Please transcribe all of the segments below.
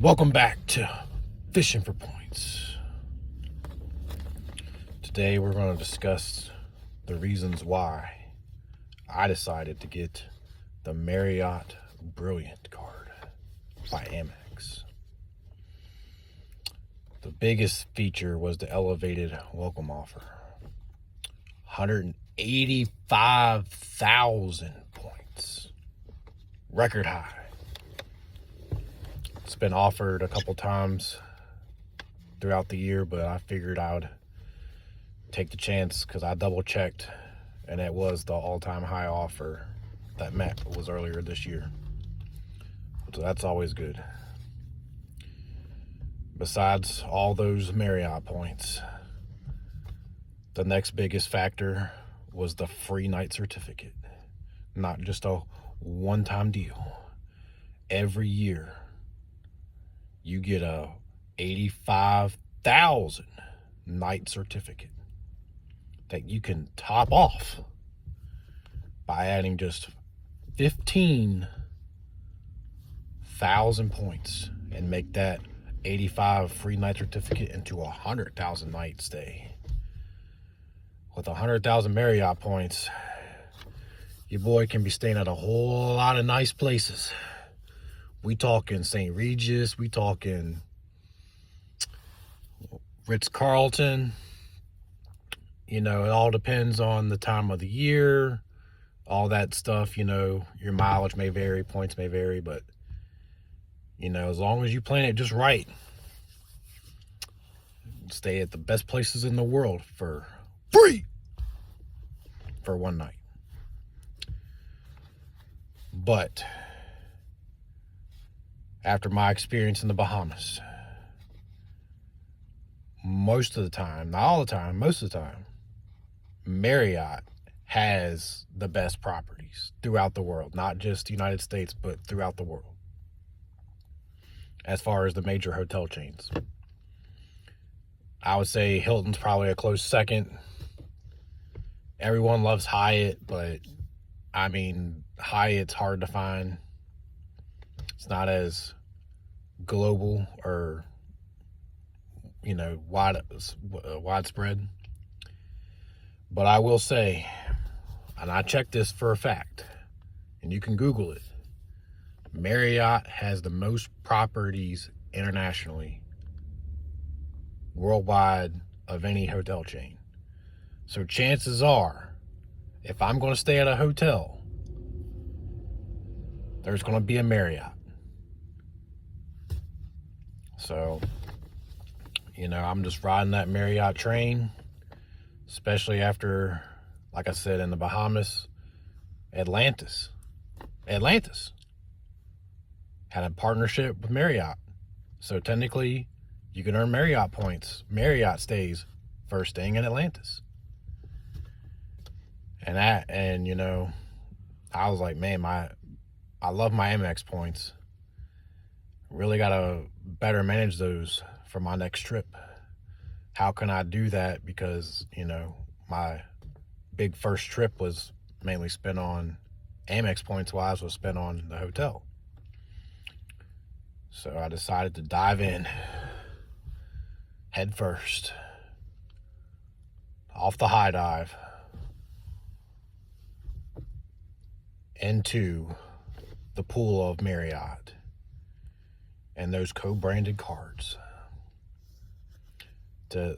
Welcome back to Fishing for Points. Today we're going to discuss the reasons why I decided to get the Marriott Brilliant card by Amex. The biggest feature was the elevated welcome offer. 185,000 points. Record high. It's been offered a couple times throughout the year, but I figured I would take the chance because I double checked and it was the all-time high offer that was earlier this year. So that's always good. Besides all those Marriott points, the next biggest factor was the free night certificate. Not just a one-time deal. Every year, you get a 85,000 night certificate that you can top off by adding just 15,000 points and make that 85 free night certificate into 100,000 night stay. With 100,000 Marriott points, your boy can be staying at a whole lot of nice places. We talking St. Regis, we talking Ritz-Carlton. You know, it all depends on the time of the year, all that stuff. You know, your mileage may vary, points may vary, but, you know, as long as you plan it just right, stay at the best places in the world for free for one night. But after my experience in the Bahamas, most of the time, not all the time, most of the time, Marriott has the best properties throughout the world, not just the United States, but throughout the world, as far as the major hotel chains. I would say Hilton's probably a close second. Everyone loves Hyatt, but I mean, Hyatt's hard to find. It's not as global or, you know, widespread. But I will say, and I checked this for a fact, and you can Google it, Marriott has the most properties internationally, worldwide, of any hotel chain. So chances are, if I'm going to stay at a hotel, there's going to be a Marriott. So, you know, I'm just riding that Marriott train, especially after, like I said, in the Bahamas, Atlantis had a partnership with Marriott. So technically, you can earn Marriott points, Marriott stays, for staying in Atlantis. And you know, I was like, man, I love my Amex points. Really gotta better manage those for my next trip. How can I do that? Because, you know, my big first trip was mainly spent on Amex points wise, was spent on the hotel. So I decided to dive in head first, off the high dive, into the pool of Marriott and those co-branded cards.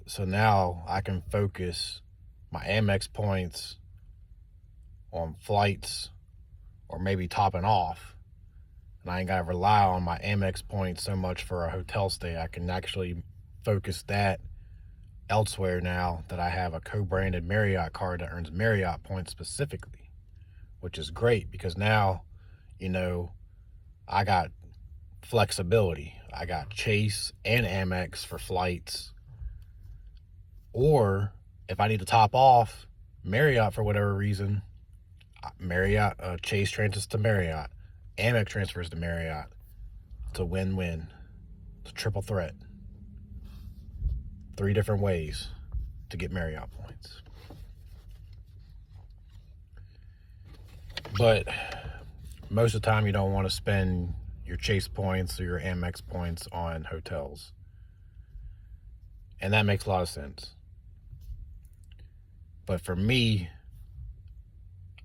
So now I can focus my Amex points on flights or maybe topping off, and I ain't gotta rely on my Amex points so much for a hotel stay. I can actually focus that elsewhere now that I have a co-branded Marriott card that earns Marriott points specifically, which is great because now, you know, I got flexibility. I got Chase and Amex for flights. Or if I need to top off Marriott for whatever reason, Marriott, Chase transfers to Marriott, Amex transfers to Marriott. It's a win-win. It's a triple threat. 3 different ways to get Marriott points. But most of the time you don't want to spend your Chase points or your Amex points on hotels. And that makes a lot of sense. But for me,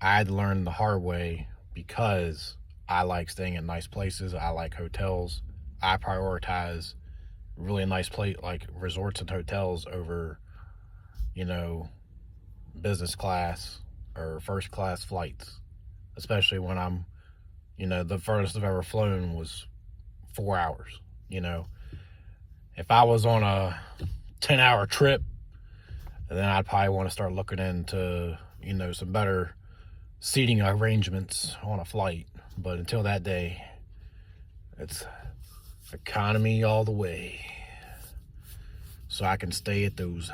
I had to learn the hard way because I like staying in nice places. I like hotels. I prioritize really nice like resorts and hotels over, business class or first class flights, especially when I'm, the furthest I've ever flown was 4 hours. If I was on a 10-hour trip, then I'd probably want to start looking into, some better seating arrangements on a flight. But until that day, it's economy all the way. So I can stay at those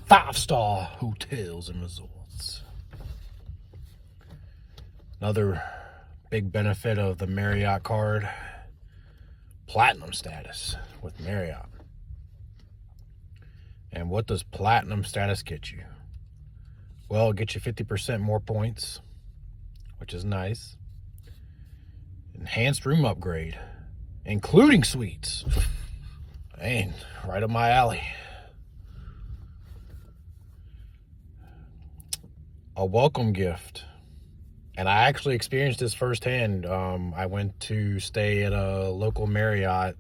5-star hotels and resorts. Another big benefit of the Marriott card, platinum status with Marriott. And what does platinum status get you? Well, it gets you 50% more points, which is nice. Enhanced room upgrade, including suites. Man, right up my alley. A welcome gift. And I actually experienced this firsthand. I went to stay at a local Marriott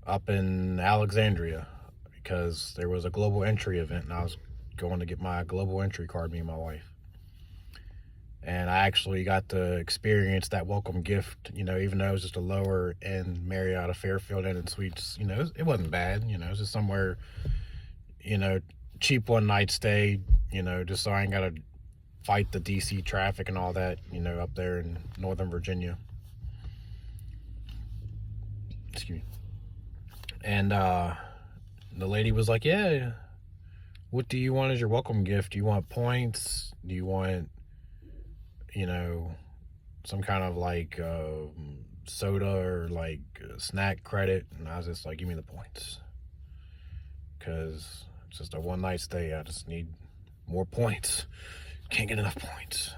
up in Alexandria because there was a global entry event, and I was going to get my global entry card, me and my wife. And I actually got to experience that welcome gift, even though it was just a lower end Marriott, a Fairfield Inn and Suites. It wasn't bad. It was just somewhere, cheap one night stay, just so I ain't got to fight the DC traffic and all that, up there in Northern Virginia. Excuse me. And the lady was like, yeah, what do you want as your welcome gift? Do you want points? Do you want, some kind of like soda or like snack credit? And I was just like, give me the points. Because it's just a one night stay. I just need more points. Can't get enough points.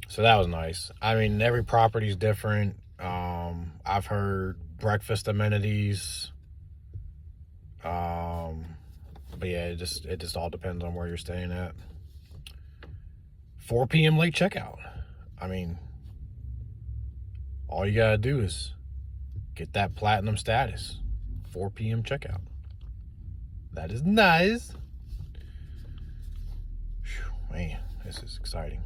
So that was nice. I mean, every property is different. I've heard breakfast amenities. But yeah, it just all depends on where you're staying at. 4 p.m. late checkout. I mean, all you gotta do is get that platinum status. 4 p.m. checkout. That is nice. Whew, man, this is exciting.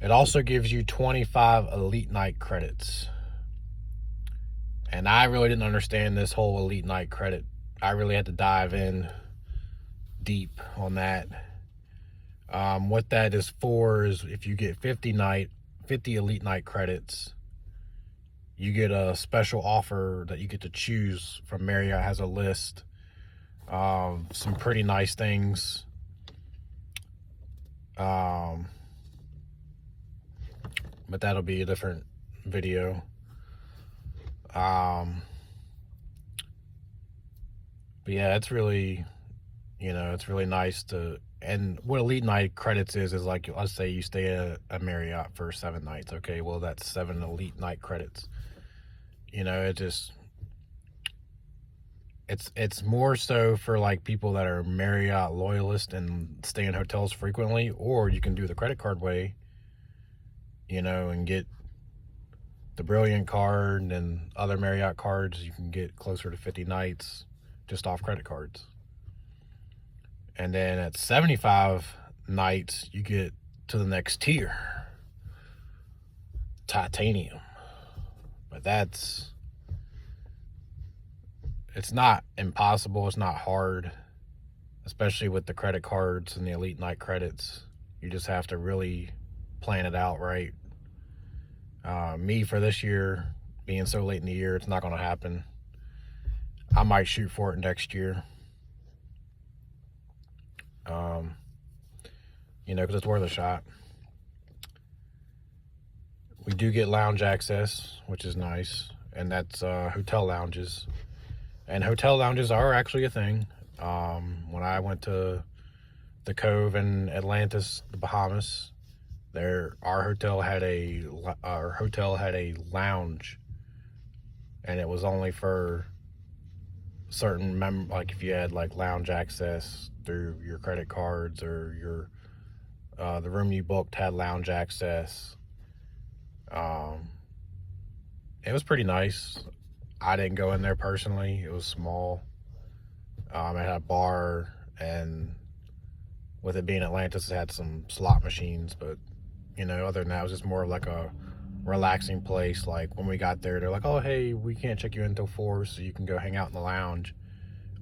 It also gives you 25 Elite Night credits. And I really didn't understand this whole Elite Night credit. I really had to dive in deep on that. What that is for is if you get 50 Elite Night credits, you get a special offer that you get to choose from. Marriott has a list of some pretty nice things. But that'll be a different video. But yeah, it's really, it's really nice to, and what Elite Night credits is like, let's say you stay at a Marriott for 7 nights. Okay, well, that's 7 Elite Night credits. It's more so for like people that are Marriott loyalists and stay in hotels frequently, or you can do the credit card way, and get the Brilliant card and other Marriott cards. You can get closer to 50 nights just off credit cards. And then at 75 nights, you get to the next tier, titanium. But it's not impossible. It's not hard, especially with the credit cards and the Elite Night credits. You just have to really plan it out right. Me, for this year, being so late in the year, it's not going to happen. I might shoot for it next year. Because it's worth a shot. We do get lounge access, which is nice, and that's hotel lounges. And hotel lounges are actually a thing. When I went to the Cove in Atlantis, the Bahamas, Our hotel had a lounge, and it was only for certain like if you had like lounge access through your credit cards, or the room you booked had lounge access. It was pretty nice. I didn't go in there personally. It was small. It had a bar, and with it being Atlantis, it had some slot machines, but other than that, it was just more of like a relaxing place. Like when we got there, they're like, "Oh, hey, we can't check you in until 4, so you can go hang out in the lounge."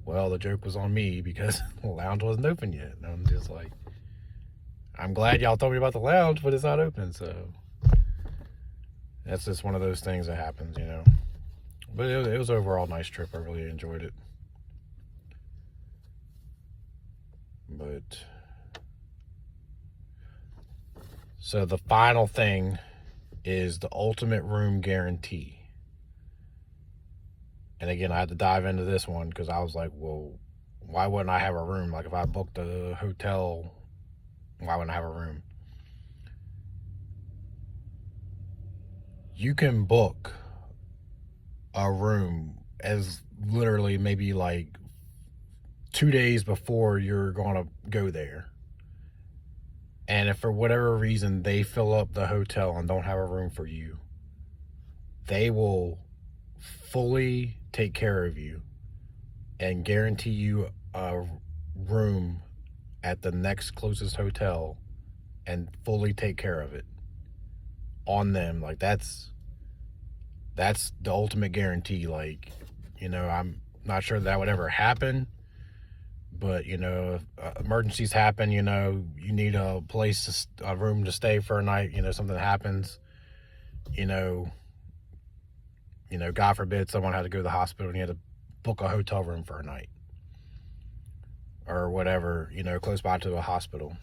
Well, the joke was on me because the lounge wasn't open yet. And I'm just like, I'm glad y'all told me about the lounge, but it's not open. So that's just one of those things that happens, But it was overall a nice trip. I really enjoyed it. But so the final thing is the ultimate room guarantee. And again, I had to dive into this one because I was like, well, why wouldn't I have a room? Like if I booked a hotel, why wouldn't I have a room? You can book a room as literally maybe like 2 days before you're going to go there. And if for whatever reason they fill up the hotel and don't have a room for you, they will fully take care of you and guarantee you a room at the next closest hotel and fully take care of it on them. Like that's the ultimate guarantee. Like, I'm not sure that would ever happen, but if emergencies happen, you need a room to stay for a night, something happens, God forbid someone had to go to the hospital and you had to book a hotel room for a night or whatever, close by to a hospital.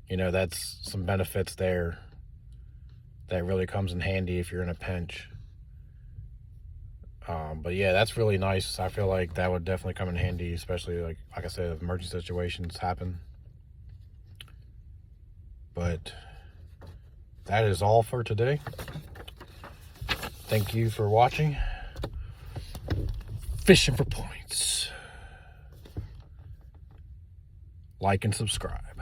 That's some benefits there that really comes in handy if you're in a pinch. But yeah, that's really nice. I feel like that would definitely come in handy, especially like I said, if emergency situations happen. But that is all for today. Thank you for watching. Fishing for points. Like and subscribe.